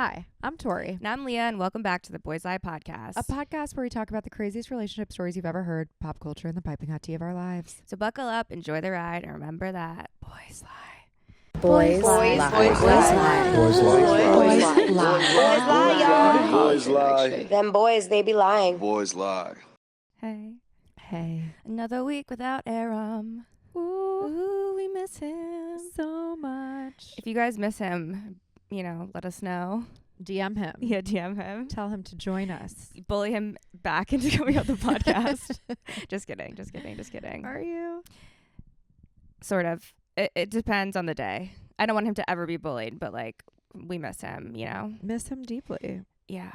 Hi, I'm Tori. And I'm Leah, and welcome back to the Boys Lie podcast. A podcast where we talk about the craziest relationship stories you've ever heard, pop culture, and the piping hot tea of our lives. So buckle up, enjoy the ride, and remember that boys lie. Boys lie. Boys lie. Boys lie. Boys lie. Boys lie, y'all. Boys lie. Them boys, they be lying. Boys lie. Hey. Hey. Another week without Aram. Ooh, we miss him So much. If you guys miss him, let us know. DM him. Yeah, DM him. Tell him to join us. Bully him back into coming on the podcast. Just kidding. Are you? Sort of. It depends on the day. I don't want him to ever be bullied, but we miss him, Miss him deeply. Yeah.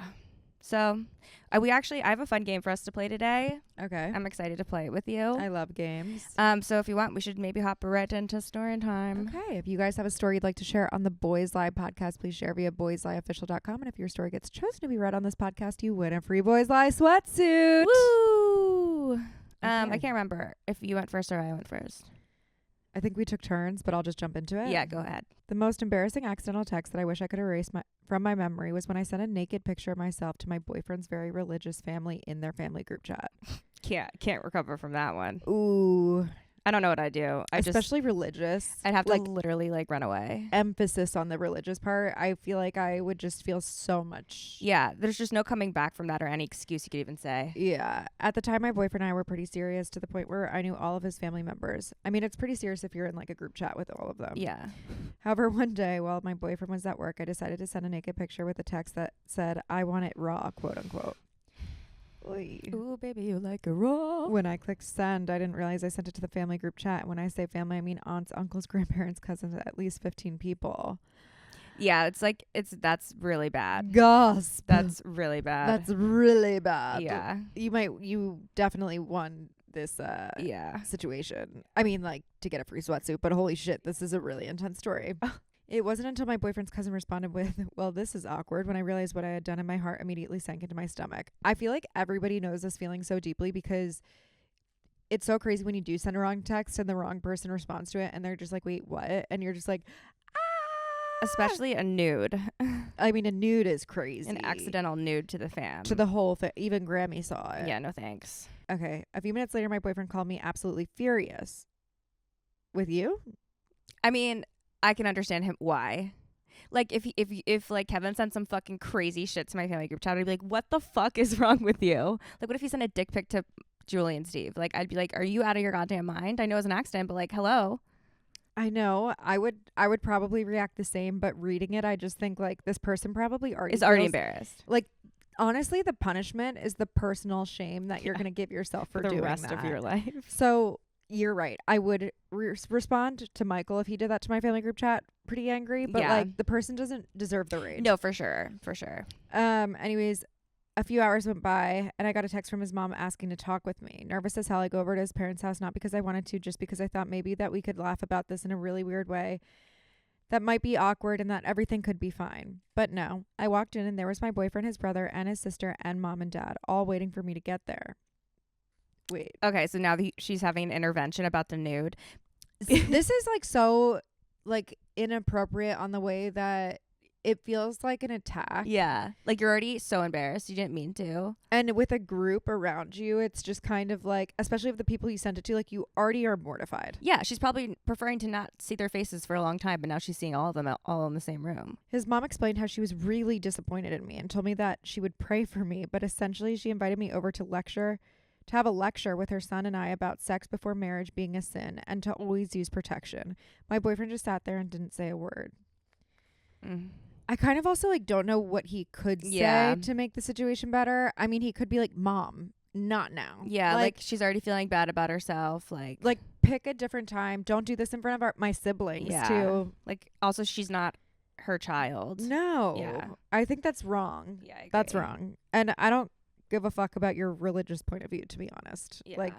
So I have a fun game for us to play today. Okay. I'm excited to play it with you. I love games. So if you want, we should maybe hop right into story time. Okay. If you guys have a story you'd like to share on the Boys Lie podcast, please share via boyslieofficial.com. And if your story gets chosen to be read on this podcast, you win a free Boys Lie sweatsuit. Woo! Okay. I can't remember if you went first or I went first. I think we took turns, but I'll just jump into it. Yeah, go ahead. The most embarrassing accidental text that I wish I could erase from my memory was when I sent a naked picture of myself to my boyfriend's very religious family in their family group chat. Can't recover from that one. Ooh. I don't know what I do. Especially religious. I'd have to literally run away. Emphasis on the religious part. I feel like I would just feel so much. Yeah, there's just no coming back from that or any excuse you could even say. Yeah. At the time, my boyfriend and I were pretty serious to the point where I knew all of his family members. I mean, it's pretty serious if you're in a group chat with all of them. Yeah. However, one day while my boyfriend was at work, I decided to send a naked picture with a text that said, "I want it raw," quote unquote. Oy. Ooh, baby, you like it raw. When I clicked send, I didn't realize I sent it to the family group chat. When I say family, I mean aunts, uncles, grandparents, cousins, at least 15 people. Yeah, that's really bad. Gasp. That's really bad. That's really bad. Yeah. You definitely won this situation. I mean, to get a free sweatsuit, but holy shit, this is a really intense story. It wasn't until my boyfriend's cousin responded with, "Well, this is awkward," when I realized what I had done and my heart immediately sank into my stomach. I feel like everybody knows this feeling so deeply because it's so crazy when you do send a wrong text and the wrong person responds to it and they're just like, "Wait, what?" And you're just like, ah! Especially a nude. I mean, a nude is crazy. An accidental nude to the fam. To the whole thing. Even Grammy saw it. Yeah, no thanks. Okay. A few minutes later, my boyfriend called me absolutely furious. With you? I mean, I can understand him why. If Kevin sent some fucking crazy shit to my family group chat, I'd be like, what the fuck is wrong with you? What if he sent a dick pic to Julie and Steve? I'd be like, are you out of your goddamn mind? I know it was an accident, but hello. I know. I would probably react the same, but reading it, I just think this person probably is already embarrassed. Honestly, the punishment is the personal shame that you're going to give yourself for the doing rest that. of your life. So you're right. I would respond to Michael if he did that to my family group chat pretty angry, but the person doesn't deserve the rage. No, for sure. Anyways, a few hours went by and I got a text from his mom asking to talk with me. Nervous as hell, I go over to his parents' house, not because I wanted to, just because I thought maybe that we could laugh about this in a really weird way that might be awkward and that everything could be fine. But no, I walked in and there was my boyfriend, his brother, and his sister, and mom and dad, all waiting for me to get there. Wait. Okay, so now she's having an intervention about the nude. This is so inappropriate on the way that it feels like an attack. Yeah. You're already so embarrassed. You didn't mean to. And with a group around you, it's just kind of especially with the people you sent it to, you already are mortified. Yeah, she's probably preferring to not see their faces for a long time, but now she's seeing all of them all in the same room. His mom explained how she was really disappointed in me and told me that she would pray for me, but essentially she invited me over to have a lecture with her son and I about sex before marriage being a sin and to always use protection. My boyfriend just sat there and didn't say a word. I kind of also don't know what he could say to make the situation better. I mean, he could be "Mom, not now." Yeah, she's already feeling bad about herself. Pick a different time. Don't do this in front of my siblings too. Also, she's not her child. No. Yeah. I think that's wrong. Yeah, I agree. That's wrong. And I don't give a fuck about your religious point of view, to be honest. Yeah.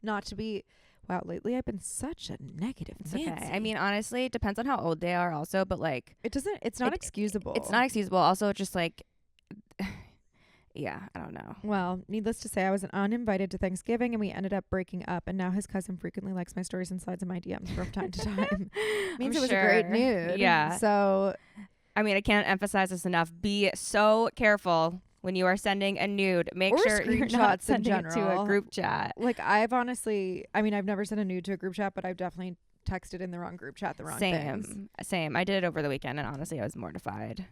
Not to be... Wow, lately I've been such a negative Nancy. Okay. I mean, honestly, it depends on how old they are also, but it's not excusable. It's not excusable. Also, just yeah, I don't know. Well, needless to say, I was uninvited to Thanksgiving and we ended up breaking up, and now his cousin frequently likes my stories and slides in my DMs from time to time. Means it was a great nude. Yeah. So I mean, I can't emphasize this enough. Be so careful when you are sending a nude. Make Or sure you're not screenshots in sending it to a general. group chat. Like, I've honestly, I mean, I've never sent a nude to a group chat, but I've definitely texted in the wrong group chat the wrong things. Same. I did it over the weekend, and honestly, I was mortified.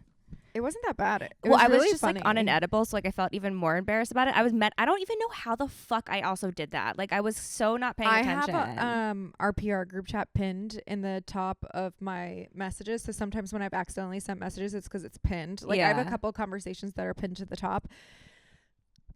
It wasn't that bad. It Well, was I really was just funny. like on an edible, so like I felt even more embarrassed about it. I don't even know how the fuck I also did that. Like I was so not paying attention. I have our PR group chat pinned in the top of my messages. So sometimes when I've accidentally sent messages, it's because it's pinned. Like I have a couple conversations that are pinned to the top.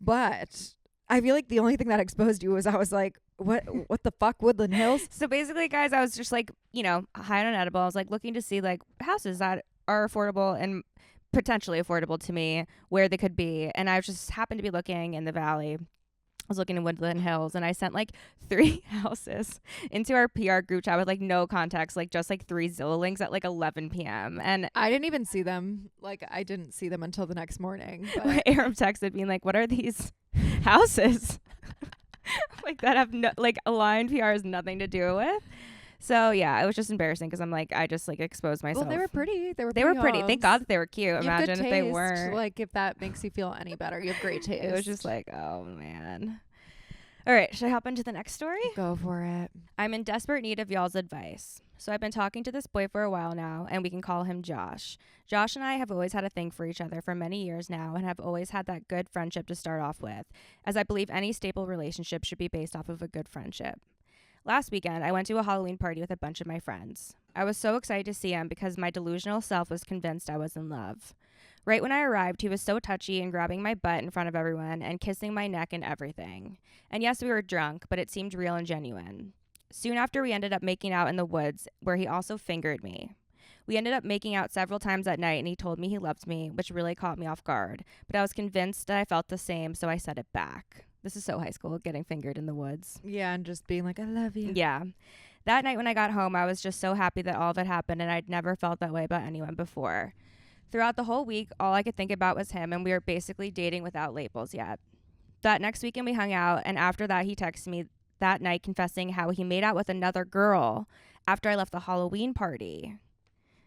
But I feel like the only thing that exposed you was I was like, what the fuck, Woodland Hills? So basically, guys, I was just like, high on an edible. I was like looking to see like houses that are affordable and potentially affordable to me, where they could be. And I just happened to be looking in the valley. I was looking in Woodland Hills, and I sent like 3 houses into our PR group chat with like no context, like just like 3 Zillow links at like 11 p.m. And I didn't even see them. Like I didn't see them until the next morning. But Aram texted being like, what are these houses like that have no, like aligned PR has nothing to do with? So yeah, it was just embarrassing because I'm like, I just like exposed myself. well, they were pretty. They were pretty. homes. Thank God that they were cute. You have Imagine good if they taste. weren't. Like if that makes you feel any better, you have great taste. It was just like, oh man. All right, should I hop into the next story? Go for it. I'm in desperate need of y'all's advice. So I've been talking to this boy for a while now, and we can call him Josh. Josh and I have always had a thing for each other for many years now, and have always had that good friendship to start off with, as I believe any stable relationship should be based off of a good friendship. Last weekend, I went to a Halloween party with a bunch of my friends. I was so excited to see him because my delusional self was convinced I was in love. Right when I arrived, he was so touchy and grabbing my butt in front of everyone and kissing my neck and everything. And yes, we were drunk, but it seemed real and genuine. Soon after, we ended up making out in the woods, where he also fingered me. We ended up making out several times that night, and he told me he loved me, which really caught me off guard. But I was convinced that I felt the same, so I said it back. This is so high school, getting fingered in the woods. Yeah, and just being like, I love you. Yeah. That night when I got home, I was just so happy that all of it happened, and I'd never felt that way about anyone before. Throughout the whole week, all I could think about was him, and we were basically dating without labels yet. That next weekend we hung out, and after that he texted me that night confessing how he made out with another girl after I left the Halloween party.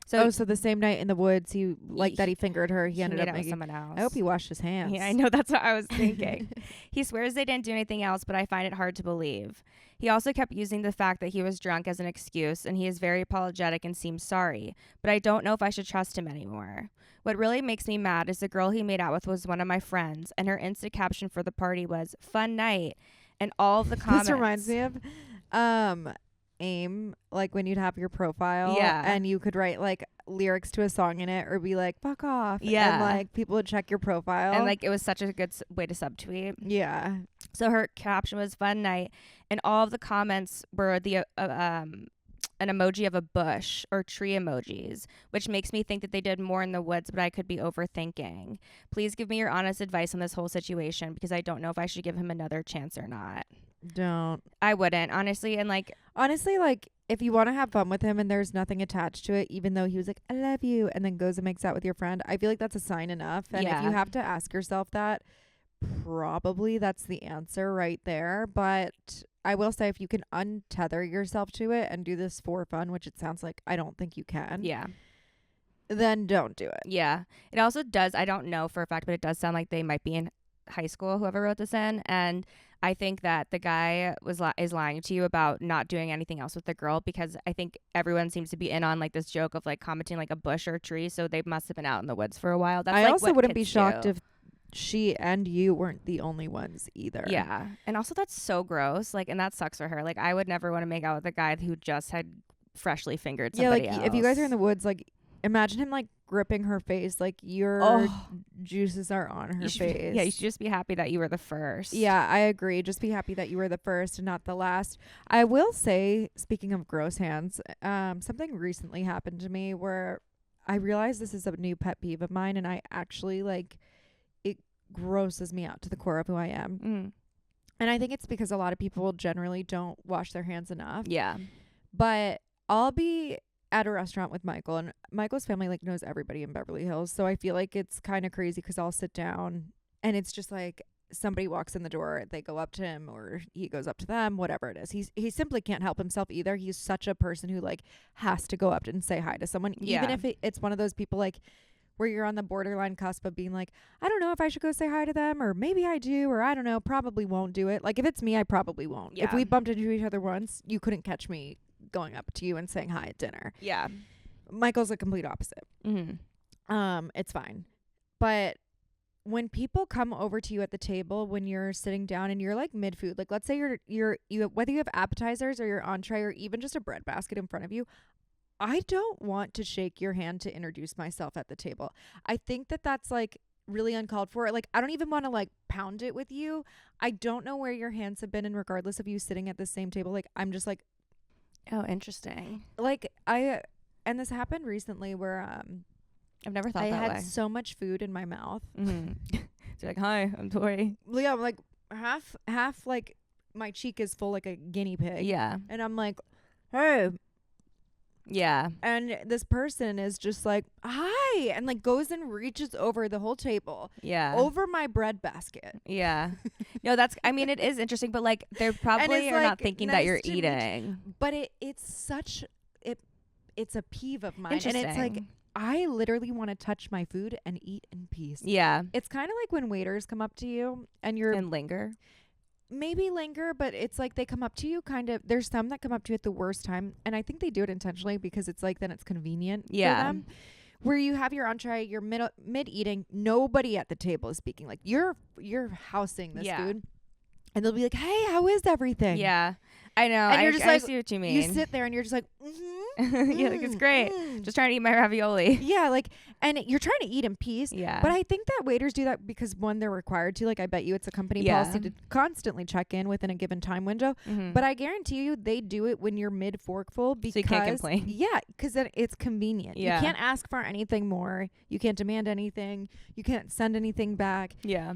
So the same night in the woods, he that he fingered her. He ended made up out with making someone else. I hope he washed his hands. Yeah, I know, that's what I was thinking. He swears they didn't do anything else, but I find it hard to believe. He also kept using the fact that he was drunk as an excuse, and he is very apologetic and seems sorry, but I don't know if I should trust him anymore. What really makes me mad is the girl he made out with was one of my friends, and her Insta caption for the party was "fun night," and all of the comments. This reminds me of AIM, like when you'd have your profile, and you could write like lyrics to a song in it, or be like "fuck off," and like people would check your profile, and like it was such a good way to subtweet. Yeah. So her caption was "fun night," and all of the comments were the an emoji of a bush or tree emojis, which makes me think that they did more in the woods, but I could be overthinking. Please give me your honest advice on this whole situation, because I don't know if I should give him another chance or not. Don't. I wouldn't, honestly. And like, honestly, like if you want to have fun with him and there's nothing attached to it, even though he was like, I love you, and then goes and makes out with your friend, I feel like that's a sign enough. And if you have to ask yourself that, probably that's the answer right there. But I will say, if you can untether yourself to it and do this for fun, which it sounds like I don't think you can. Yeah. Then don't do it. Yeah. It also does, I don't know for a fact, but it does sound like they might be in high school, whoever wrote this in. And I think that the guy is lying to you about not doing anything else with the girl, because I think everyone seems to be in on like this joke of like commenting like a bush or a tree. So they must have been out in the woods for a while. That's I like also what wouldn't be kids shocked do. if she and you weren't the only ones either. Yeah. And also that's so gross. Like, and that sucks for her. Like, I would never want to make out with a guy who just had freshly fingered somebody else. If you guys are in the woods, like imagine him like gripping her face, like your juices are on her face. You should just be happy that you were the first. Yeah, I agree. Just be happy that you were the first and not the last. I will say, speaking of gross hands, something recently happened to me where I realized this is a new pet peeve of mine, and I actually like it grosses me out to the core of who I am. Mm. And I think it's because a lot of people generally don't wash their hands enough. Yeah. But I'll be at a restaurant with Michael, and Michael's family knows everybody in Beverly Hills. So I feel like it's kind of crazy because I'll sit down and it's just like somebody walks in the door, they go up to him or he goes up to them, whatever it is. He simply can't help himself either. He's such a person who like has to go up and say hi to someone, even if it's one of those people like where you're on the borderline cusp of being like, I don't know if I should go say hi to them, or maybe I do, or I don't know, probably won't do it. Like if it's me, I probably won't. If we bumped into each other once, you couldn't catch me going up to you and saying hi at dinner. Yeah. Michael's a complete opposite. It's fine. But when people come over to you at the table when you're sitting down and you're like mid food, like let's say you whether you have appetizers or your entree or even just a bread basket in front of you, I don't want to shake your hand to introduce myself at the table. I think that that's like really uncalled for. Like I don't even want to like pound it with you. I don't know where your hands have been, and regardless of you sitting at the same table, like I'm just like, oh, interesting. Like and this happened recently where I've never thought that way. I had so much food in my mouth. So you're like, hi, I'm Tori. Yeah, I'm like half like my cheek is full like a guinea pig. Yeah. And I'm like, hey. Yeah. And this person is just like, hi, and like goes and reaches over the whole table. Yeah. Over my bread basket. Yeah. No, I mean, it is interesting, but like they're probably are like, not thinking nice that you're eating. But it's a peeve of mine. And it's like, I literally want to touch my food and eat in peace. Yeah. It's kind of like when waiters come up to you and linger. Maybe linger, but it's like they come up to you kind of, there's some that come up to you at the worst time, and I think they do it intentionally because it's like then it's convenient for them. Where you have your entree, you're mid eating, nobody at the table is speaking. Like you're housing this food, and they'll be like, "Hey, how is everything?" Yeah, I know. And you're just I like, see what you mean. You sit there and you're just like, yeah, like it's great. Just trying to eat my ravioli. Yeah, like, and you're trying to eat in peace. Yeah. But I think that waiters do that because one, they're required to. Like, I bet you it's a company policy to constantly check in within a given time window. But I guarantee you, they do it when you're mid forkful because so you can't complain. Yeah, because then it's convenient. Yeah. You can't ask for anything more. You can't demand anything. You can't send anything back. Yeah.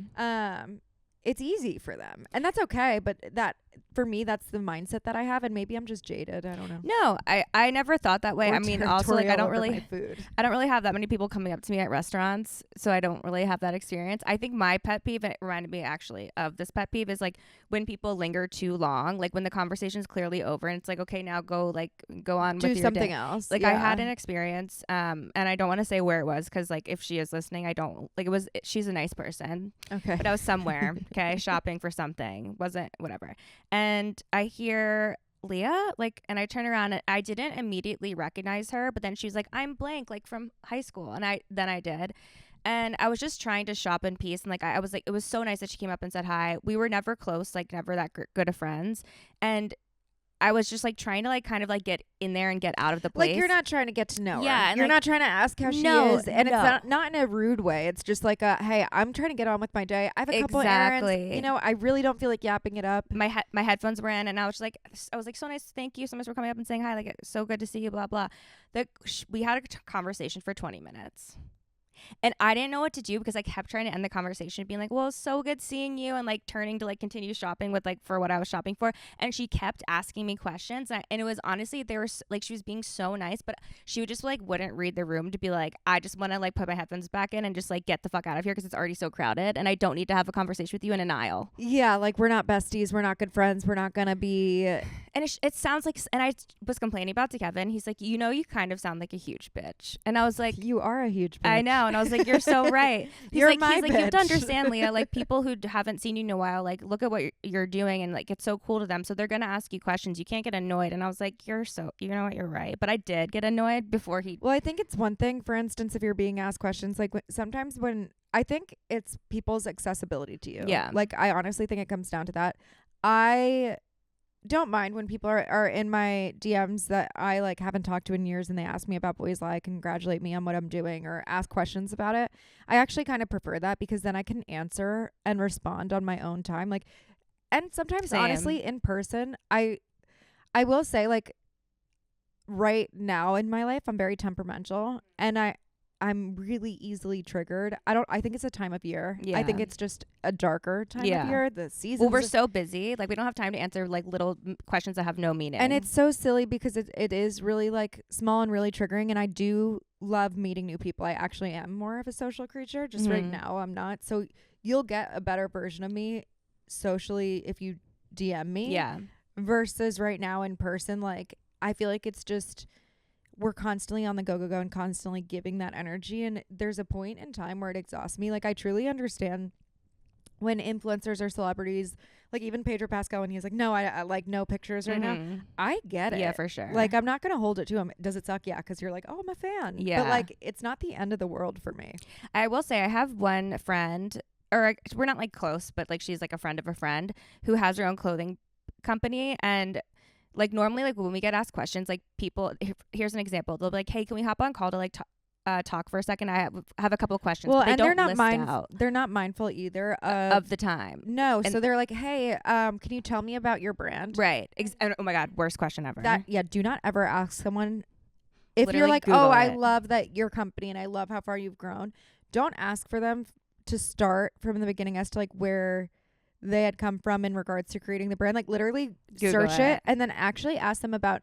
It's easy for them, and that's okay. But that, for me, that's the mindset that I have, and maybe I'm just jaded. I don't know. No, I never thought that way. Or I mean, also like I don't really have that many people coming up to me at restaurants, so I don't really have that experience. I think my pet peeve, and it reminded me actually of this pet peeve, is like when people linger too long, like when the conversation's clearly over and it's like, okay, now go on with your something day. else. Like I had an experience, and I don't want to say where it was because like if she is listening, I don't like she's a nice person. Okay, but I was somewhere, okay, shopping for something, wasn't whatever. And I hear Leah, like, and I turn around and I didn't immediately recognize her, but then she was like, I'm blank, like from high school. And I did. And I was just trying to shop in peace. And like, I was like, it was so nice that she came up and said hi. We were never close, like never that good of friends. And I was just like trying to like kind of like get in there and get out of the place. Like you're not trying to get to know her. Yeah. And you're like, not trying to ask how she is. And it's not in a rude way. It's just like, hey, I'm trying to get on with my day. I have a couple errands. You know, I really don't feel like yapping it up. My headphones were in and I was like, so nice. Thank you so much for coming up and saying hi. Like, it's so good to see you, blah, blah. We had a conversation for 20 minutes. And I didn't know what to do because I kept trying to end the conversation being like, well, it's so good seeing you, and like turning to like continue shopping with like for what I was shopping for. And she kept asking me questions, and it was honestly, they were like, she was being so nice, but she would just like wouldn't read the room to be like, I just want to like put my headphones back in and just like get the fuck out of here because it's already so crowded and I don't need to have a conversation with you in an aisle. Yeah, like we're not besties, we're not good friends, we're not gonna be. And it sounds like, and I was complaining about to Kevin. He's like, you know, you kind of sound like a huge bitch. And I was like, you are a huge bitch. I know. And I was like, you're so right. He's you're like, my he's bitch. Like, you have to understand, Leah, like people who haven't seen you in a while, like look at what you're doing and like it's so cool to them. So they're going to ask you questions. You can't get annoyed. And I was like, you know what, you're right. But I did get annoyed before he. Well, I think it's one thing, for instance, if you're being asked questions, like sometimes when I think it's people's accessibility to you. Yeah. Like I honestly think it comes down to that. I don't mind when people are in my DMs that I like haven't talked to in years and they ask me about Boys Lie, congratulate me on what I'm doing or ask questions about it. I actually kind of prefer that because then I can answer and respond on my own time. Like, and sometimes honestly in person, I will say like right now in my life, I'm very temperamental and I'm really easily triggered. I think it's a time of year. Yeah. I think it's just a darker time of year. The season. Well, we're so busy. Like, we don't have time to answer like little questions that have no meaning. And it's so silly because it is really like small and really triggering. And I do love meeting new people. I actually am more of a social creature. Just right now, I'm not. So you'll get a better version of me socially if you DM me. Yeah. Versus right now in person, like I feel like it's just we're constantly on the go and constantly giving that energy. And there's a point in time where it exhausts me. Like I truly understand when influencers or celebrities, like even Pedro Pascal, when he's like, no, I like no pictures right now. I get it. Yeah, for sure. Like I'm not going to hold it to him. Does it suck? Yeah. Because you're like, oh, I'm a fan. Yeah. But like, it's not the end of the world for me. I will say I have one friend, or we're not like close, but like she's like a friend of a friend who has her own clothing company. And like normally, like when we get asked questions, like people, here's an example. They'll be like, hey, can we hop on call to like talk for a second? I have a couple of questions. Well, but and they're they're not mindful either of the time. No. And so they're like, hey, can you tell me about your brand? Right. And, oh my God, worst question ever. Do not ever ask someone if Literally you're like, Google oh, I it. love that your company and I love how far you've grown. Don't ask for them to start from the beginning as to like where they had come from in regards to creating the brand. Like literally Google search it and then actually ask them about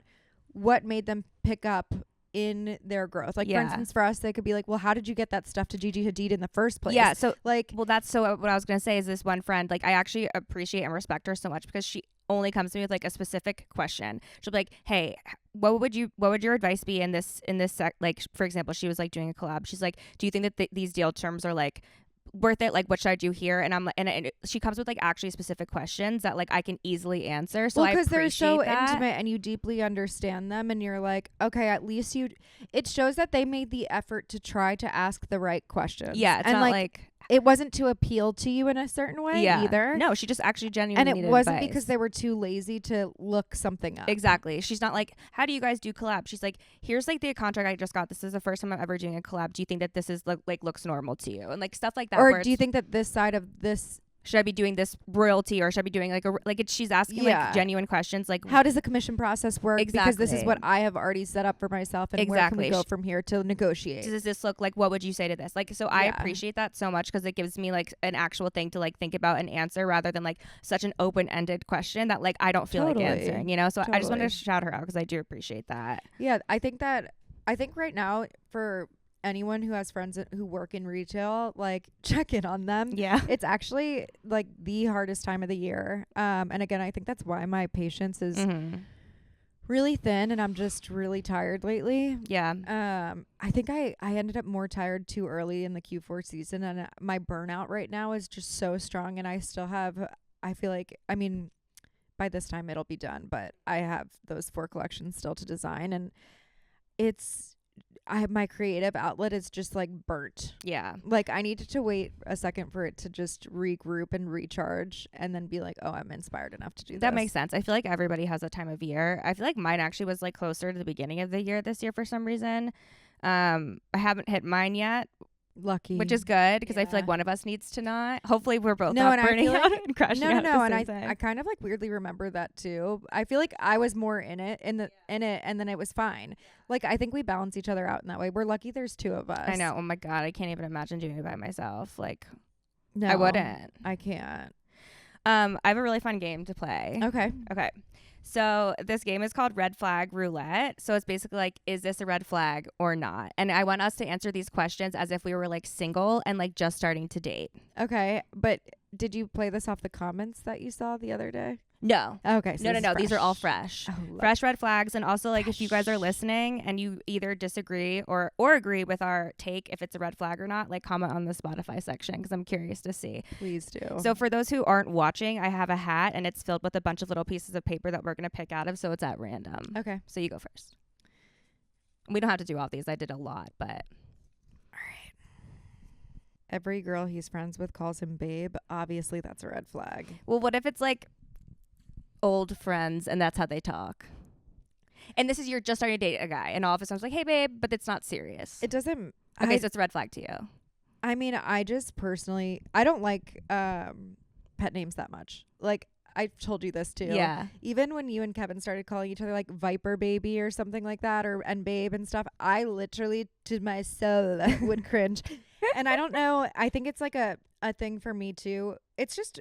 what made them pick up in their growth. Like for instance, for us, they could be like, well, how did you get that stuff to Gigi Hadid in the first place? Yeah. So like, well, that's so what I was going to say is this one friend, like I actually appreciate and respect her so much because she only comes to me with like a specific question. She'll be like, hey, what would your advice be in this like, for example, she was like doing a collab. She's like, do you think that these deal terms are like worth it? Like, what should I do here? And I'm like, and she comes with like actually specific questions that like I can easily answer. So because they're so that. intimate and you deeply understand them, and you're like, okay, at least it shows that they made the effort to try to ask the right questions. Yeah, it's and not like it wasn't to appeal to you in a certain way either. No, she just actually genuinely and it needed wasn't advice. because they were too lazy to look something up. Exactly. She's not like, how do you guys do collab? She's like, here's like the contract I just got. This is the first time I'm ever doing a collab. Do you think that this is like looks normal to you? And like stuff like that. Or do you think that this side of this, should I be doing this royalty, or should I be doing she's asking like genuine questions like, how does the commission process work? Exactly. Because this is what I have already set up for myself, and where can we go from here to negotiate? Does this look like, what would you say to this? Like, so I appreciate that so much because it gives me like an actual thing to like think about and answer rather than like such an open-ended question that like I don't feel like answering, you know? So I just wanted to shout her out because I do appreciate that. Yeah, I think right now for anyone who has friends who work in retail, like check in on them. Yeah. It's actually like the hardest time of the year. And again, I think that's why my patience is really thin and I'm just really tired lately. Yeah. I think I ended up more tired too early in the Q4 season, and my burnout right now is just so strong, and I still have, I feel like, I mean, by this time it'll be done, but I have those 4 collections still to design, and my creative outlet is just like burnt. Yeah. Like I needed to wait a second for it to just regroup and recharge and then be like, oh, I'm inspired enough to do this. That makes sense. I feel like everybody has a time of year. I feel like mine actually was like closer to the beginning of the year this year for some reason. I haven't hit mine yet. Lucky. Which is good because I feel like one of us needs to not. Hopefully we're both not burning out and crashing out. No, and I kind of like weirdly remember that too. I feel like I was more in it, and then it was fine. Like I think we balance each other out in that way. We're lucky there's 2 of us. I know. Oh my God, I can't even imagine doing it by myself. Like, no, I wouldn't. I can't. I have a really fun game to play. Okay. So this game is called Red Flag Roulette. So it's basically like, is this a red flag or not? And I want us to answer these questions as if we were like single and like just starting to date. Okay. But did you play this off the comments that you saw the other day? No. Okay. So No. These are all fresh. Fresh red flags. And also like if you guys are listening and you either disagree or agree with our take if it's a red flag or not, like comment on the Spotify section because I'm curious to see. Please do. So for those who aren't watching, I have a hat and it's filled with a bunch of little pieces of paper that we're going to pick out of. So it's at random. Okay. So you go first. We don't have to do all these. I did a lot, but. All right. Every girl he's friends with calls him babe. Obviously, that's a red flag. Well, what if it's like old friends and that's how they talk? And this is you're just starting to date a guy and all of a sudden it's like, hey babe, but it's not serious. It doesn't. Okay, so it's a red flag to you. I mean, I just personally, I don't like pet names that much. Like, I've told you this too. Yeah. Even when you and Kevin started calling each other like Viper Baby or something like that, and Babe and stuff, I literally to my soul would cringe. And I don't know. I think it's like a thing for me too. It's just,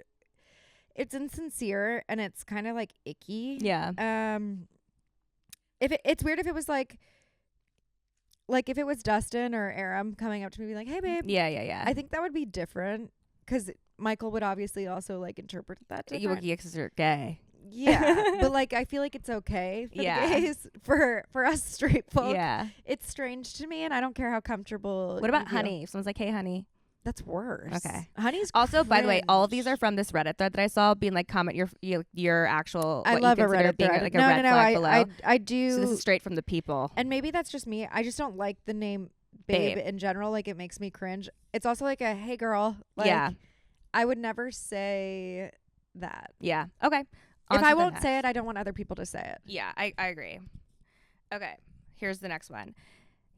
it's insincere and it's kind of like icky. Yeah. It's weird if it was like if it was Dustin or Aram coming up to me being like, hey babe. Yeah. I think that would be different because Michael would obviously also like interpret that different. You are gay. Yeah. But like I feel like it's okay for the gays. For us straight folk. Yeah. It's strange to me and I don't care how comfortable. What about you feel. honey? If someone's like, hey honey. That's worse. Okay. Honey's also, by the way, all of cringe. these are from this Reddit thread that I saw, being like, comment your actual. I what love you a consider Reddit being thread. like a no, red no, flag below. I do. So this is straight from the people. And maybe that's just me. I just don't like the name babe in general. Like it makes me cringe. It's also like a hey girl. Like, yeah. I would never say that. Yeah. Okay. If I won't say it, I don't want other people to say it. Yeah, I agree. Okay. Here's the next one.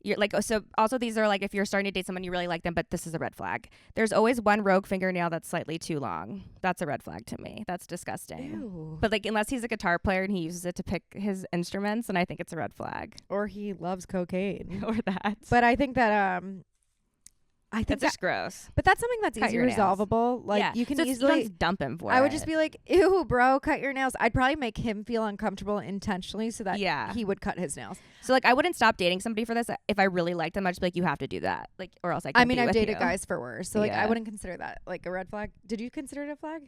You're like, so also these are like if you're starting to date someone you really like them, but this is a red flag. There's always one rogue fingernail that's slightly too long. That's a red flag to me. That's disgusting. Ew. But like unless he's a guitar player and he uses it to pick his instruments, then I think it's a red flag. Or he loves cocaine. Or that. But I think that I think That's just gross. but that's something that's Cut easy your nails. resolvable. Like Yeah. you can So easily just dump him for I would it. just be like, ew, bro, cut your nails. I'd probably make him feel uncomfortable intentionally so that he would cut his nails. So like I wouldn't stop dating somebody for this. If I really liked them, I'd just be like, you have to do that. Like or else I can't be I've with dated you. guys for worse. So like Yeah. I wouldn't consider that like a red flag. Did you consider it a flag?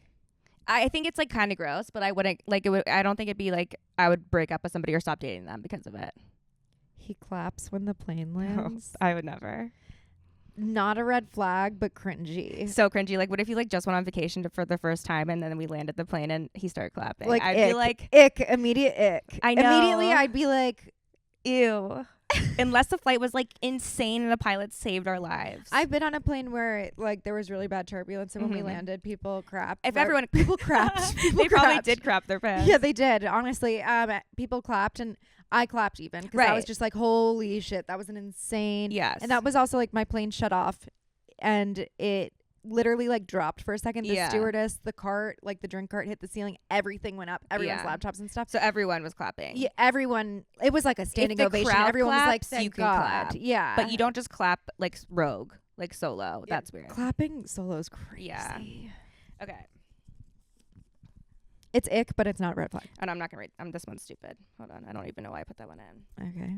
I think it's like kind of gross, but I wouldn't like it. I don't think it'd be like I would break up with somebody or stop dating them because of it. He claps when the plane lands. I would never. Not a red flag, but cringy. So cringy. Like, what if you like just went on vacation for the first time and then we landed the plane and he started clapping? Like I'd ick, be like, ick, immediate ick. I know. Immediately, I'd be like, ew. Unless the flight was like insane and the pilot saved our lives. I've been on a plane where like there was really bad turbulence, and when we Mhm. landed, people crapped. If Right? everyone people crapped, people they probably crapped. did crap their pants. Yeah, they did. Honestly, people clapped, and I clapped even because I was Right. just like, holy shit, that was an insane. Yes. And that was also like my plane shut off, and it literally like dropped for a second. The Yeah. stewardess, the cart, like the drink cart hit the ceiling. Everything went up. Everyone's Yeah. laptops and stuff. So everyone was clapping. Yeah, everyone. It was like a standing the ovation. crowd Everyone was like, claps, "Thank you can God." clap. Yeah, But you don't just clap like rogue, like solo. Yeah, That's weird. clapping solo's crazy. Yeah. Okay. It's ick, but it's not red flag. And I'm not gonna read. This one's stupid. Hold on. I don't even know why I put that one in. Okay.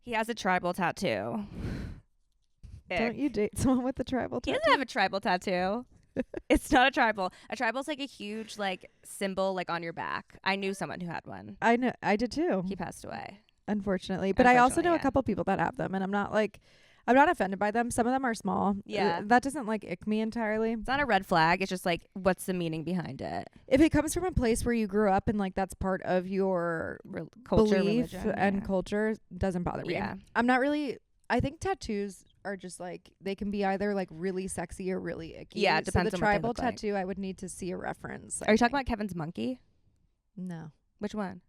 He has a tribal tattoo. Don't Ick. you date someone with a tribal He tattoo? doesn't have a tribal tattoo. It's not a tribal. A tribal's like a huge like symbol like on your back. I knew someone who had one. I know. I did too. He passed away. Unfortunately, but I also know Unfortunately, a couple people that have them, and I'm not offended by them. Some of them are small. Yeah. That doesn't like ick me entirely. It's not a red flag. It's just like what's the meaning behind it? If it comes from a place where you grew up and like that's part of your Culture, belief religion, and yeah. culture, doesn't bother me. Yeah. I'm not really. I think tattoos are just like they can be either like really sexy or really icky. Yeah, it depends So the on what they tribal look like. tattoo, I would need to see a reference. Are you talking about Kevin's monkey? No. Which one?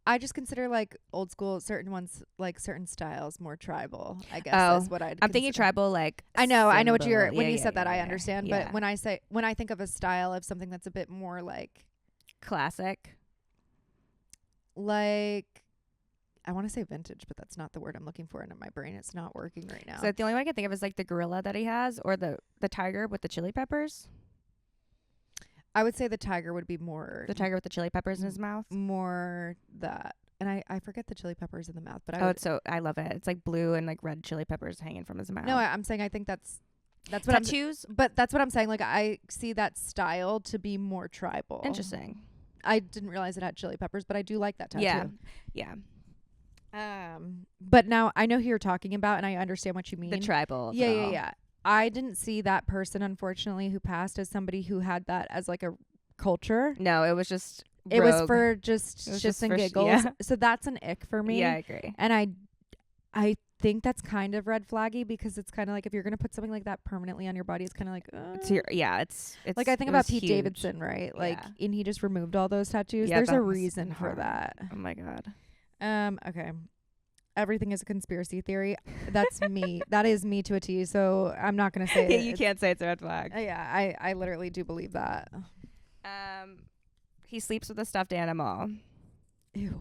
I just consider like old school certain ones, like certain styles, more tribal. I guess Oh, is what I'm thinking consider. tribal like. I know what you're. symbol. When Yeah, you yeah, said that, yeah, I yeah, understand. yeah. But when I think of a style of something that's a bit more like classic. I want to say vintage, but that's not the word I'm looking for, and in my brain it's not working right now. So the only one I can think of is like the gorilla that he has, or the tiger with the chili peppers. I would say the tiger would be more The tiger with the chili peppers in his mouth. more that. And I forget the chili peppers in the mouth, but I love it. It's like blue and like red chili peppers hanging from his mouth. I'm saying I think that's what tattoos. but that's what I'm saying. Like I see that style to be more tribal. Interesting. I didn't realize it had chili peppers, but I do like that tattoo. Yeah. But now I know who you're talking about, and I understand what you mean. The tribal. Yeah. I didn't see that person, unfortunately, who passed as somebody who had that as like a culture. No, it was just. It was rogue. for just It was shits just and for giggles. yeah. So that's an ick for me. Yeah, I agree. And I think that's kind of red flaggy because it's kind of like if you're gonna put something like that permanently on your body, it's kind of like. It's like I think it about was Pete huge. Davidson, right? Like, Yeah. and he just removed all those tattoos. Yeah, There's a that was reason for hard. that. Oh my god. Okay. Everything is a conspiracy theory. That's me. That is me to a T. So I'm not gonna say You can't say it's a red flag. Yeah, I literally do believe that. He sleeps with a stuffed animal. Ew.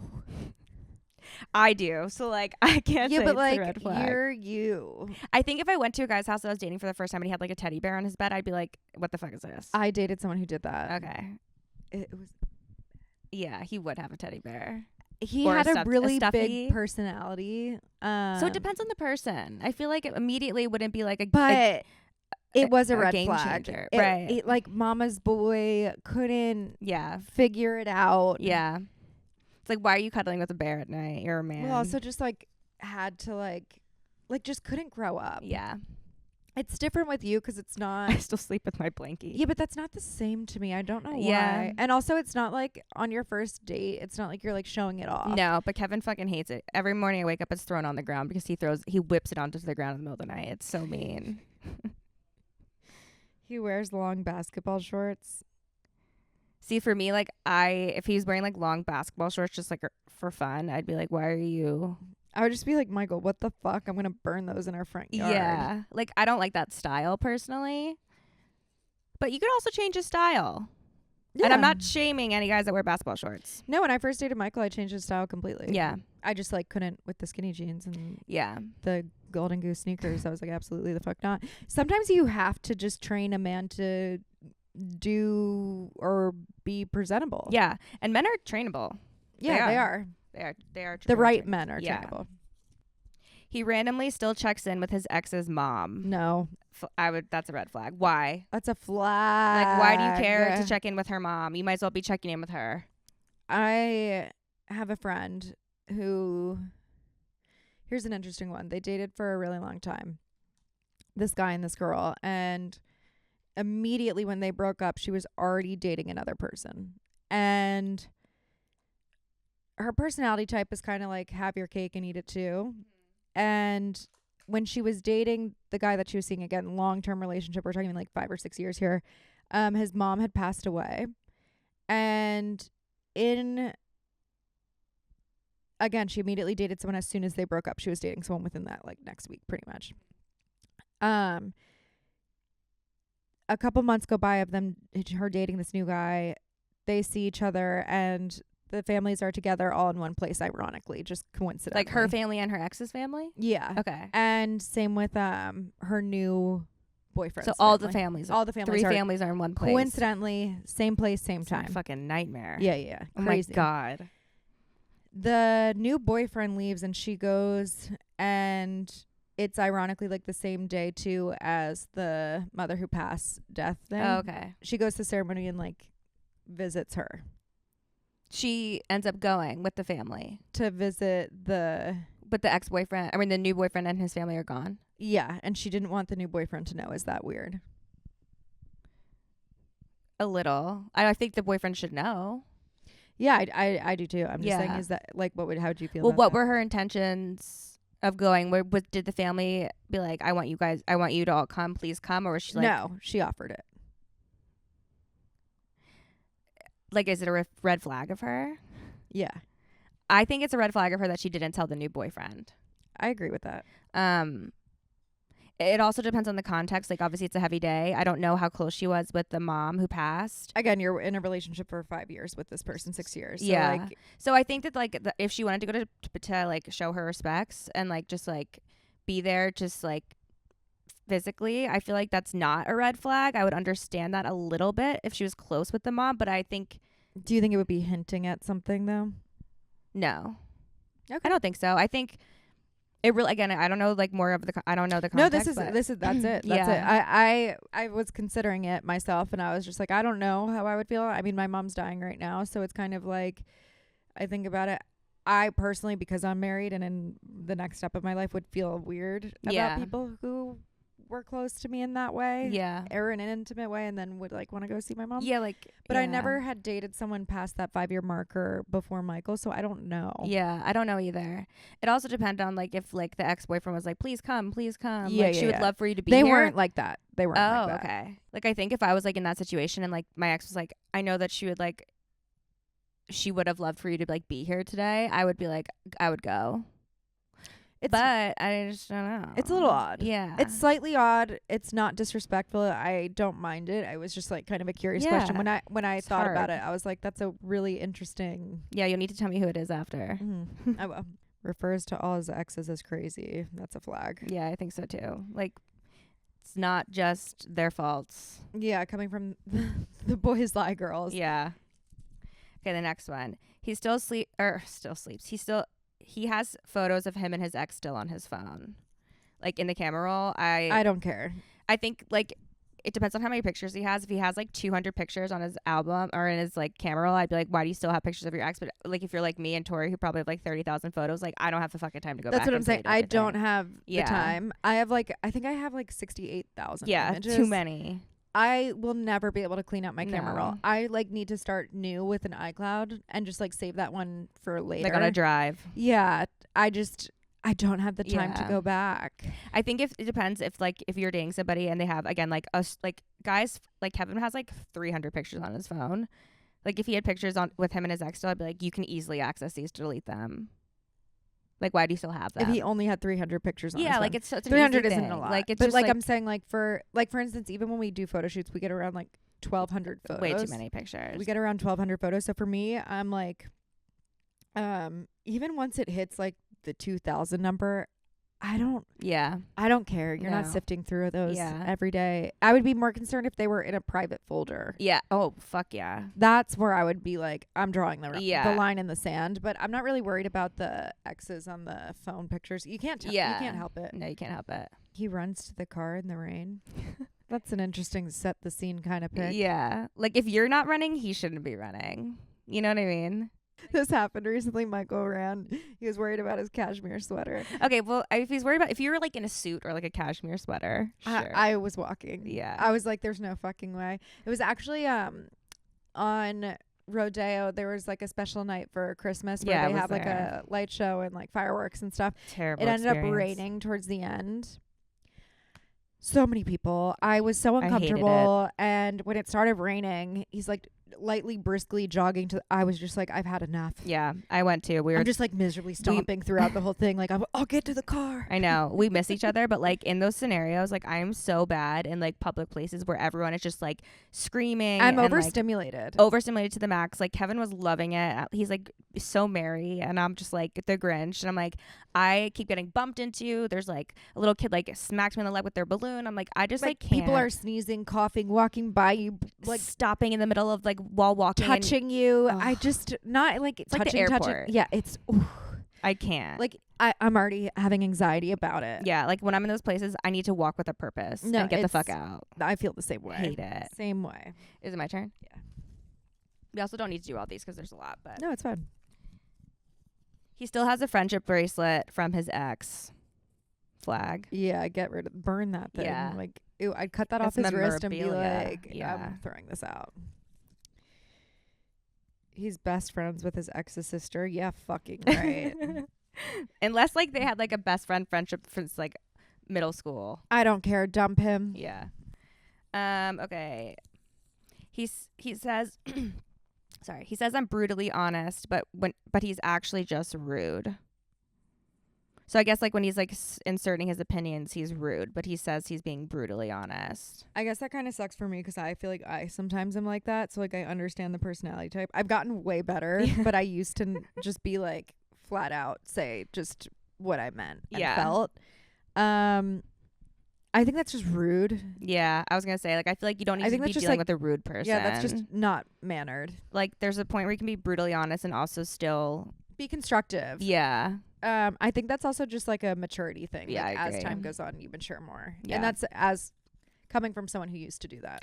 I do. So, like, I can't say but it's like, a red flag. you're you. I think if I went to a guy's house that I was dating for the first time and he had, like, a teddy bear on his bed, I'd be like, what the fuck is this? I dated someone who did that. Okay. It was. Yeah, he would have a teddy bear. He Or had a a stuffed- a really stuffy. big personality. So it depends on the person. I feel like it immediately wouldn't be like But it was a red game flag. changer. It- Right. it, like mama's boy couldn't yeah. figure it out. Yeah. It's like, why are you cuddling with a bear at night? You're a man. Well, also just like had to like just couldn't grow up. yeah. It's different with you because it's not. I still sleep with my blankie. Yeah, but that's not the same to me. I don't know Yeah. why. And also, it's not like on your first date. It's not like you're like showing it off. No, but Kevin fucking hates it. Every morning I wake up, it's thrown on the ground because he whips it onto the ground in the middle of the night. It's so mean. He wears long basketball shorts. See, for me, like if he was wearing like long basketball shorts just like for fun, I'd be like, why are you? I would just be like, Michael, what the fuck? I'm gonna burn those in our front yard. Yeah, like I don't like that style personally. But you could also change his style. Yeah. And I'm not shaming any guys that wear basketball shorts. No, when I first dated Michael, I changed his style completely. Yeah. I just like couldn't with the skinny jeans and Yeah. the golden goose sneakers. I was like, absolutely the fuck not. Sometimes you have to just train a man to do or be presentable. Yeah. And men are trainable. Yeah, They they are. are. They are The very right trainable. men are Yeah. trainable. He randomly still checks in with his ex's mom. No, That's a red flag. Why? that's a flag. Like, why do you care to check in with her mom? You might as well be checking in with her. I have a friend who, here's an interesting one. They dated for a really long time, this guy and this girl, and immediately when they broke up, she was already dating another person. And her personality type is kind of like have your cake and eat it too. And when she was dating the guy that she was seeing, again, long-term relationship, we're talking like 5 or 6 years here, his mom had passed away. And again, she immediately dated someone as soon as they broke up. She was dating someone within that like next week, pretty much. A couple months go by of her dating this new guy. They see each other and the families are together all in one place, ironically, just coincidentally. Like her family and her ex's family? Yeah. Okay. And same with her new boyfriend. So all the families, all the families, 3 families are in one place. coincidentally, same place, same It's a time. fucking nightmare. Yeah. Oh Crazy. my God. The new boyfriend leaves and she goes, and it's ironically like the same day too as the mother who passed death thing. Oh, okay. She goes to the ceremony and like visits her She ends up going with the family. to visit the But the the new boyfriend and his family are gone. yeah, and she didn't want the new boyfriend to know. Is that weird? A little. I think the boyfriend should know. Yeah, I do too. I'm just saying, Yeah. is that like how would you feel? Well, about what that? were her intentions of going? Did the family be like, I want you to all come, please come? Or was she like, no, she offered it. like, is it a red flag of her? Yeah, I think it's a red flag of her that she didn't tell the new boyfriend. I agree with that. It also depends on the context. Like, obviously, it's a heavy day. I don't know how close she was with the mom who passed. Again, you're in a relationship for 5 years with this person, 6 years. So Yeah. like, So I think that if she wanted to go to like show her respects and like just like be there, just like physically, I feel like that's not a red flag. I would understand that a little bit if she was close with the mom, but I think do you think it would be hinting at something though? no. Okay. I don't think so. I think it really, again, I don't know like more of the I don't know the No, context. that's it. That's it. Yeah. I was considering it myself, and I was just like, I don't know how I would feel. I mean, my mom's dying right now, so it's kind of like, I think about it. I personally, because I'm married and in the next step of my life, would feel weird Yeah. about people who were close to me in that way. Yeah. Or in an intimate way, and then would like want to go see my mom. Yeah, like But I yeah. never had dated someone past that 5-year marker before Michael, so I don't know. Yeah, I don't know either. It also depended on like if like the ex-boyfriend was like, please come. Yeah, Like she would yeah. love for you to be They here. weren't like that. They weren't Oh, like that. okay. Like I think if I was like in that situation and like my ex was like, I know that she would have loved for you to like be here today, I would be like, I would go. but I just don't know. It's a little odd. Yeah. It's slightly odd. It's not disrespectful. I don't mind it. I was just like kind of a curious question. When I thought about it, I was like, that's a really interesting. Yeah, you'll need to tell me who it is after. I will. Refers to all his exes as crazy. That's a flag. Yeah, I think so too. Like, it's not just their faults. Yeah, coming from the boys lie girls. Yeah. Okay, the next one. He still sleeps. He has photos of him and his ex still on his phone. Like in the camera roll. I don't care. I think like it depends on how many pictures he has. If he has like 200 pictures on his album or in his like camera roll, I'd be like, why do you still have pictures of your ex? But like if you're like me and Tori, who probably have like 30,000 photos, like I don't have the fucking time to go back. That's what I'm saying. I don't everything. have the time. I think I have like 68,000 images. Too many. I will never be able to clean up my camera roll. I like need to start new with an iCloud and just like save that one for later. Like on a drive. Yeah. I don't have the time to go back. I think if it depends if you're dating somebody and they have again like us like guys like Kevin has like 300 pictures on his phone. Like if he had pictures on with him and his ex still, I'd be like, you can easily access these to delete them. Like why do you still have them? If he only had 300 pictures on his phone. like it's 300 isn't thing. a lot. Like it's but just like I'm saying for instance, even when we do photo shoots, we get around like 1,200 photos. Way too many pictures. We get around 1,200 photos. So for me, I'm like, even once it hits like the 2,000 number, I don't care. You're not sifting through those every day. I would be more concerned if they were in a private folder. Yeah. Oh, fuck yeah. That's where I would be like, I'm drawing the line in the sand. But I'm not really worried about the X's on the phone pictures. You can't you can't help it. No, you can't help it. He runs to the car in the rain. That's an interesting set the scene kind of pic. Yeah. Like if you're not running, he shouldn't be running. You know what I mean? This happened recently. Michael ran. He was worried about his cashmere sweater. Okay, well, if he's worried about if you were like in a suit or like a cashmere sweater, sure. I was walking. Yeah, I was like, "There's no fucking way." It was actually on Rodeo. There was like a special night for Christmas where they have like a light show and like fireworks and stuff. Terrible. It ended up raining towards the end. So many people. I was so uncomfortable. And when it started raining, he's like lightly, briskly jogging to. I was just like, I've had enough. Yeah, I went too. I'm just like miserably stomping throughout the whole thing. Like, I'll get to the car. I know we miss each other, but like in those scenarios, like I'm so bad in like public places where everyone is just like screaming. I'm overstimulated. Overstimulated to the max. Like Kevin was loving it. He's like so merry, and I'm just like the Grinch. And I'm like, I keep getting bumped into. There's like a little kid like smacks me on the leg with their balloon. I'm like, I just like can't. People are sneezing, coughing, walking by you, like stopping in the middle of like while walking, touching you. I just not like it's touching, like the airport. Touching. Yeah, it's. I can't. Like I'm already having anxiety about it. Yeah, like when I'm in those places, I need to walk with a purpose and get the fuck out. I feel the same way. Hate it. Same way. Is it my turn? Yeah. We also don't need to do all these because there's a lot. But no, it's fine. He still has a friendship bracelet from his ex. Flag. Yeah, burn that thing. Yeah. Like, ew, I'd cut that off his wrist and be like, I'm throwing this out. He's best friends with his ex's sister. Yeah, fucking right. Unless like they had like a best friend friendship since like middle school. I don't care. Dump him. Yeah. Okay. He says sorry. He says I'm brutally honest, but he's actually just rude. So I guess like when he's like inserting his opinions, he's rude, but he says he's being brutally honest. I guess that kind of sucks for me because I feel like I sometimes am like that. So like I understand the personality type. I've gotten way better, but I used to just be like flat out say just what I meant and felt. I think that's just rude. Yeah, I was gonna say like I feel like you don't need to be dealing with a rude person. Yeah, that's just not mannered. Like there's a point where you can be brutally honest and also still be constructive. Yeah. I think that's also just like a maturity thing. Yeah, like I agree. As time goes on, you mature more. Yeah. And that's as coming from someone who used to do that.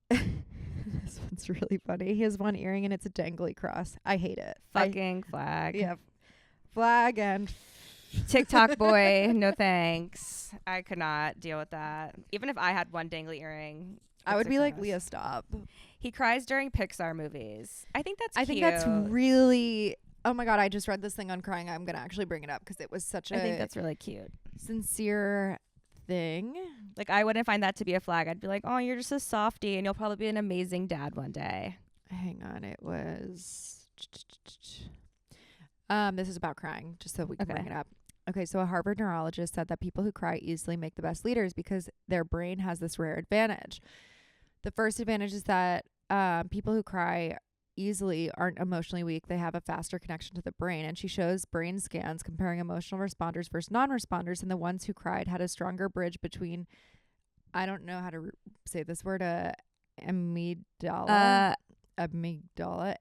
This one's really funny. He has one earring and it's a dangly cross. I hate it. Fucking flag. Yeah. Flag and TikTok boy. No thanks. I could not deal with that. Even if I had one dangly earring, I would be like, Leah, stop. He cries during Pixar movies. I think that's cute. I think that's really... Oh my God, I just read this thing on crying. I'm going to actually bring it up because it was such I think that's really cute. Sincere thing. Like, I wouldn't find that to be a flag. I'd be like, oh, you're just a softie and you'll probably be an amazing dad one day. Hang on. It was... This is about crying, just so we can bring it up. Okay, so a Harvard neurologist said that people who cry easily make the best leaders because their brain has this rare advantage. The first advantage is that people who cry easily aren't emotionally weak. They have a faster connection to the brain. And she shows brain scans comparing emotional responders versus non-responders, and the ones who cried had a stronger bridge between, I don't know how to say this word, amygdala, AMYGDA.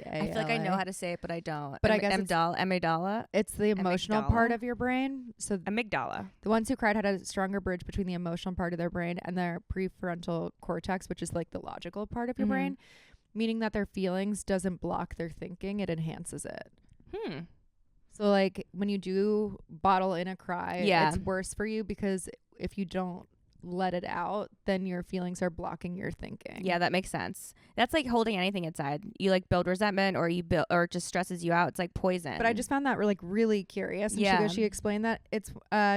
I feel like I know how to say it, but I don't. But I guess amygdala. It's the emotional Amygdala? part of your brain. So Amygdala. the ones who cried had a stronger bridge between the emotional part of their brain and their prefrontal cortex, which is like the logical part of your brain, meaning that their feelings doesn't block their thinking, it enhances it. So like when you do bottle in a cry, it's worse for you because if you don't let it out, then your feelings are blocking your thinking. Yeah, that makes sense. That's like holding anything inside. You like build resentment, or you build, or it just stresses you out. It's like poison. But I just found that really curious. And she explained that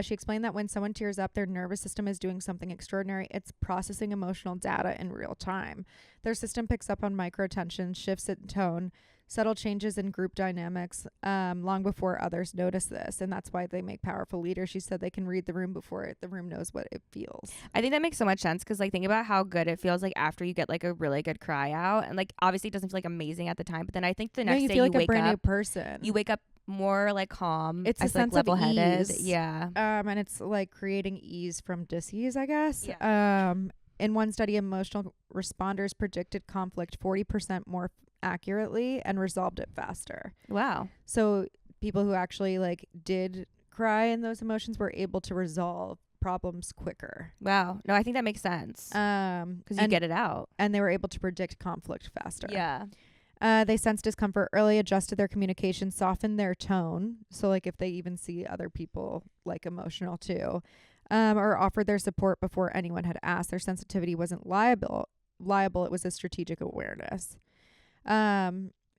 she explained that when someone tears up, their nervous system is doing something extraordinary. It's processing emotional data in real time. Their system picks up on micro tensions, shifts in tone, subtle changes in group dynamics long before others notice this. And that's why they make powerful leaders. She said they can read the room before the room knows what it feels. I think that makes so much sense because like think about how good it feels like after you get like a really good cry out, and like obviously it doesn't feel like amazing at the time, but then I think the next day feel you like wake a brand new up, person. you wake up more like calm. It's a sense like level-headed. of ease. Yeah. And it's like creating ease from dis-ease, I guess. Yeah. In one study, emotional responders predicted conflict 40% more accurately and resolved it faster. Wow. So people who actually like did cry in those emotions were able to resolve problems quicker. Wow. No, I think that makes sense. Because you get it out. And they were able to predict conflict faster. Yeah. They sensed discomfort early, adjusted their communication, softened their tone. So like if they even see other people like emotional too, or offered their support before anyone had asked. Their sensitivity wasn't liable. It was a strategic awareness.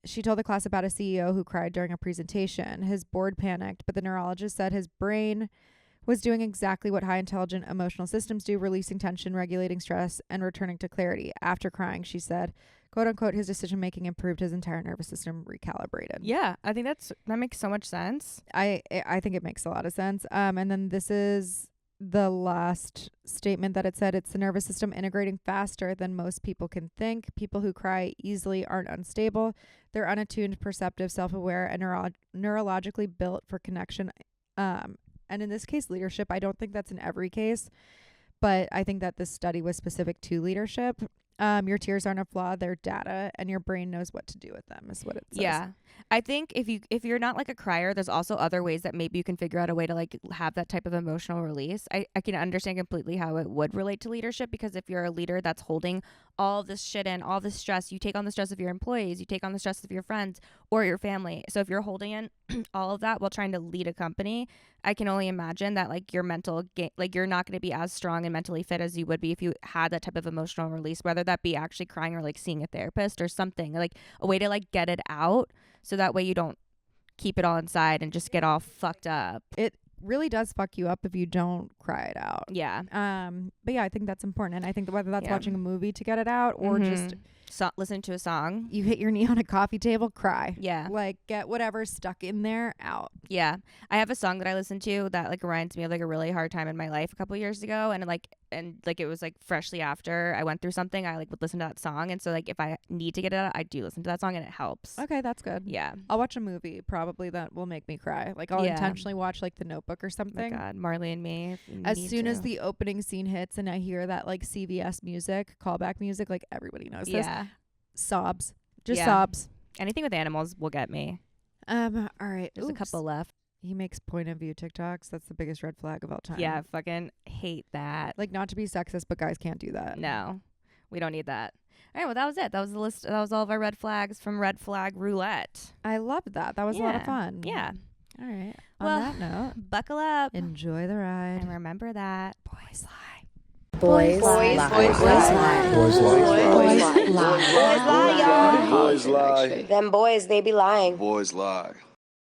She told the class about a CEO who cried during a presentation. His board panicked, but the neurologist said his brain was doing exactly what high intelligent emotional systems do, releasing tension, regulating stress, and returning to clarity. After crying, she said, quote unquote, his decision making improved, his entire nervous system recalibrated. Yeah, I think that makes so much sense. I think it makes a lot of sense. And then this is the last statement that it said. It's the nervous system integrating faster than most people can think. People who cry easily aren't unstable. They're unattuned, perceptive, self-aware, and neurologically built for connection. And in this case, leadership. I don't think that's in every case, but I think that this study was specific to leadership. Your tears aren't a flaw, they're data, and your brain knows what to do with them, is what it says. Yeah. I think if you're not like a crier, there's also other ways that maybe you can figure out a way to like have that type of emotional release. I can understand completely how it would relate to leadership, because if you're a leader that's holding all this shit in, all this stress, you take on the stress of your employees, you take on the stress of your friends or your family. So if you're holding in all of that while trying to lead a company, I can only imagine that like your mental like you're not going to be as strong and mentally fit as you would be if you had that type of emotional release, whether that be actually crying or like seeing a therapist or something, like a way to like get it out, so that way you don't keep it all inside and just get all fucked up. It really does fuck you up if you don't cry it out. Yeah. But yeah, I think that's important. And I think that whether that's watching a movie to get it out or just listen to a song, you hit your knee on a coffee table, cry. Yeah. Like get whatever's stuck in there out. Yeah. I have a song that I listen to that like reminds me of like a really hard time in my life a couple years ago, and it was like freshly after I went through something, I like would listen to that song, and so like if I need to get it out, I do listen to that song and it helps. Okay, that's good. Yeah. I'll watch a movie probably that will make me cry. Like I'll intentionally watch like The Notebook or something. Oh my God, Marley and Me. As soon as the opening scene hits and I hear that like CVS music, callback music, like everybody knows this. Sobs. Just sobs. Anything with animals will get me. All right. There's a couple left. He makes point of view TikToks. That's the biggest red flag of all time. Yeah, fucking hate that. Like, not to be sexist, but guys can't do that. No, we don't need that. All right, well, that was it. That was the list. That was all of our red flags from Red Flag Roulette. I loved that. That was a lot of fun. Yeah. All right. Well, on that note, buckle up. Enjoy the ride. And remember that boys lie. Boys lie. Boys lie. Boys lie, y'all. Boys lie. Them boys, they be lying. Boys lie.